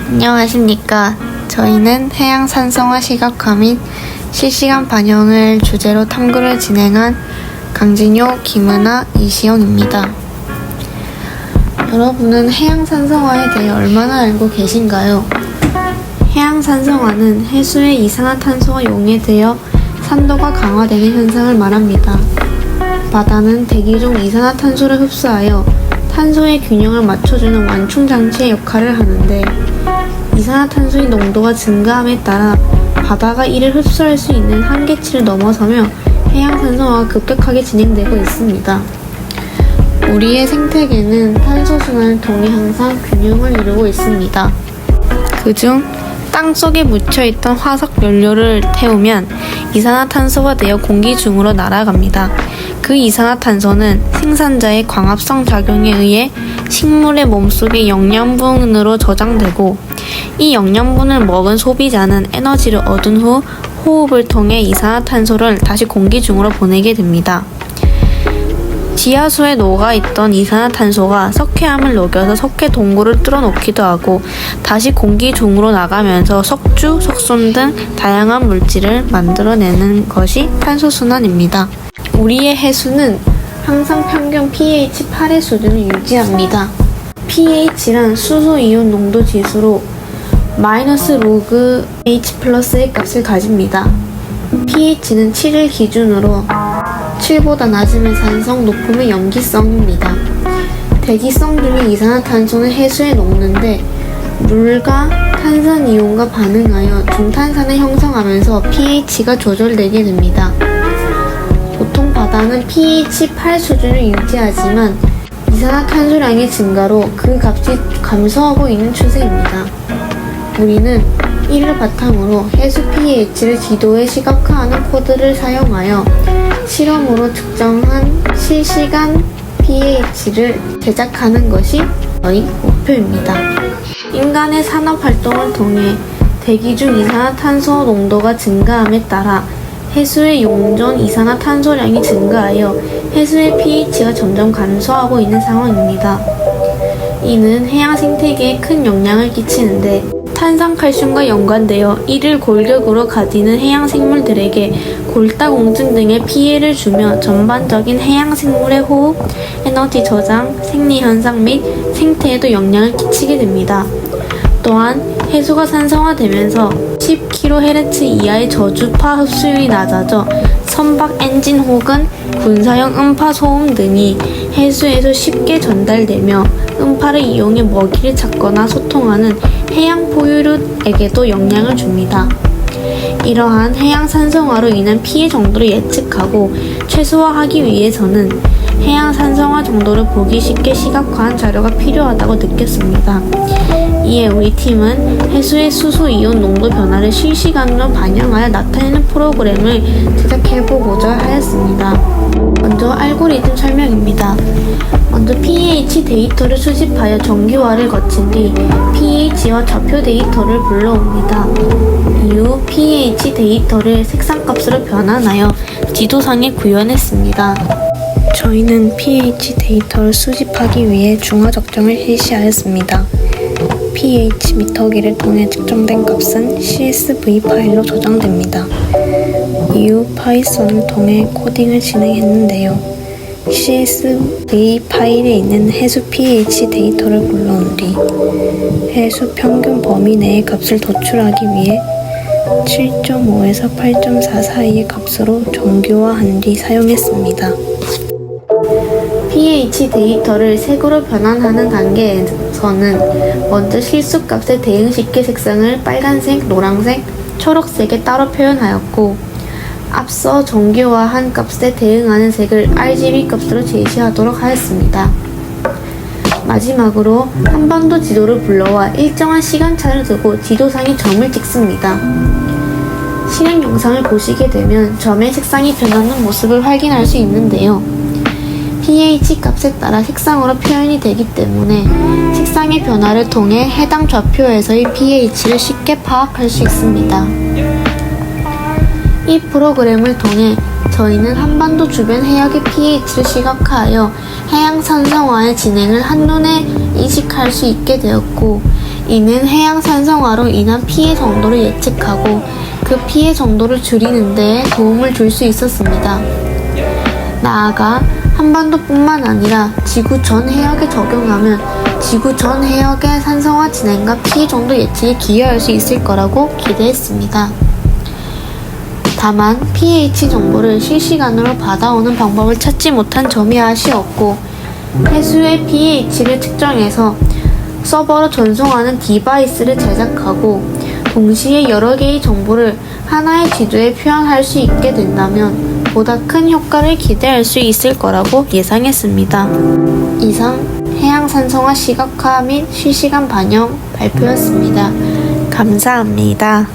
안녕하십니까. 저희는 해양 산성화 시각화 및 실시간 반영을 주제로 탐구를 진행한 강진효, 김은아, 이시영입니다. 여러분은 해양 산성화에 대해 얼마나 알고 계신가요? 해양 산성화는 해수의 이산화탄소가 용해되어 산도가 강화되는 현상을 말합니다. 바다는 대기 중 이산화탄소를 흡수하여 탄소의 균형을 맞춰주는 완충 장치의 역할을 하는데, 이산화탄소의 농도가 증가함에 따라 바다가 이를 흡수할 수 있는 한계치를 넘어서며 해양 산성화가 급격하게 진행되고 있습니다. 우리의 생태계는 탄소 순환을 통해 항상 균형을 이루고 있습니다. 그중 땅속에 묻혀있던 화석 연료를 태우면 이산화탄소가 되어 공기 중으로 날아갑니다. 그 이산화탄소는 생산자의 광합성 작용에 의해 식물의 몸속의 영양분으로 저장되고, 이 영양분을 먹은 소비자는 에너지를 얻은 후 호흡을 통해 이산화탄소를 다시 공기 중으로 보내게 됩니다. 지하수에 녹아있던 이산화탄소가 석회암을 녹여서 석회 동굴을 뚫어놓기도 하고 다시 공기 중으로 나가면서 석주, 석손 등 다양한 물질을 만들어내는 것이 탄소순환입니다. 우리의 해수는 항상 평균 pH 8의 수준을 유지합니다. pH란 수소이온 농도 지수로 -로그 H 플러스의 값을 가집니다. pH는 7을 기준으로 7보다 낮으면 산성, 높으면 염기성입니다. 대기성 중의 이산화탄소는 해수에 녹는데 물과 탄산이온과 반응하여 중탄산을 형성하면서 pH가 조절되게 됩니다. 보통 바다는 pH 8 수준을 유지하지만 이산화탄소량의 증가로 그 값이 감소하고 있는 추세입니다. 우리는 이를 바탕으로 해수 pH를 지도에 시각화하는 코드를 사용하여 실험으로 측정한 실시간 pH를 제작하는 것이 저희 목표입니다. 인간의 산업활동을 통해 대기 중 이산화탄소 농도가 증가함에 따라 해수의 용존 이산화탄소량이 증가하여 해수의 pH가 점점 감소하고 있는 상황입니다. 이는 해양 생태계에 큰 영향을 끼치는데, 탄산칼슘과 연관되어 이를 골격으로 가지는 해양 생물들에게 골다공증 등의 피해를 주며 전반적인 해양 생물의 호흡, 에너지 저장, 생리 현상 및 생태에도 영향을 끼치게 됩니다. 또한 해수가 산성화되면서 10kHz 이하의 저주파 흡수율이 낮아져 선박 엔진 혹은 군사용 음파 소음 등이 해수에서 쉽게 전달되며 음파를 이용해 먹이를 찾거나 소통하는 해양 포유류에게도 영향을 줍니다. 이러한 해양 산성화로 인한 피해 정도를 예측하고 최소화하기 위해서는 해양 산성화 정도를 보기 쉽게 시각화한 자료가 필요하다고 느꼈습니다. 이에 우리 팀은 해수의 수소이온 농도 변화를 실시간으로 반영하여 나타내는 프로그램을 제작해보고자 하였습니다. 먼저 알고리즘 설명입니다. 먼저 pH 데이터를 수집하여 정규화를 거친 뒤 pH와 좌표 데이터를 불러옵니다. 이후 pH 데이터를 색상값으로 변환하여 지도상에 구현했습니다. 저희는 pH 데이터를 수집하기 위해 중화 적정을 실시하였습니다. pH 미터기를 통해 측정된 값은 CSV 파일로 저장됩니다. 이후 파이썬을 통해 코딩을 진행했는데요. CSV 파일에 있는 해수 pH 데이터를 불러온 뒤 해수 평균 범위 내의 값을 도출하기 위해 7.5에서 8.4 사이의 값으로 정규화한 뒤 사용했습니다. pH 데이터를 색으로 변환하는 단계에서는 먼저 실수값의 대응 식계 색상을 빨간색, 노란색, 초록색에 따로 표현하였고, 앞서 정규화한 값에 대응하는 색을 RGB 값으로 제시하도록 하였습니다. 마지막으로 한반도 지도를 불러와 일정한 시간차를 두고 지도상에 점을 찍습니다. 실행 영상을 보시게 되면 점의 색상이 변하는 모습을 확인할 수 있는데요. pH 값에 따라 색상으로 표현이 되기 때문에 색상의 변화를 통해 해당 좌표에서의 pH를 쉽게 파악할 수 있습니다. 이 프로그램을 통해 저희는 한반도 주변 해역의 pH를 시각화하여 해양 산성화의 진행을 한눈에 인식할 수 있게 되었고, 이는 해양 산성화로 인한 피해 정도를 예측하고 그 피해 정도를 줄이는 데 도움을 줄 수 있었습니다. 나아가 한반도뿐만 아니라 지구 전 해역에 적용하면 지구 전 해역의 산성화 진행과 피해 정도 예측에 기여할 수 있을 거라고 기대했습니다. 다만 pH 정보를 실시간으로 받아오는 방법을 찾지 못한 점이 아쉬웠고, 해수의 pH를 측정해서 서버로 전송하는 디바이스를 제작하고 동시에 여러 개의 정보를 하나의 지도에 표현할 수 있게 된다면 보다 큰 효과를 기대할 수 있을 거라고 예상했습니다. 이상 해양 산성화 시각화 및 실시간 반영 발표였습니다. 감사합니다.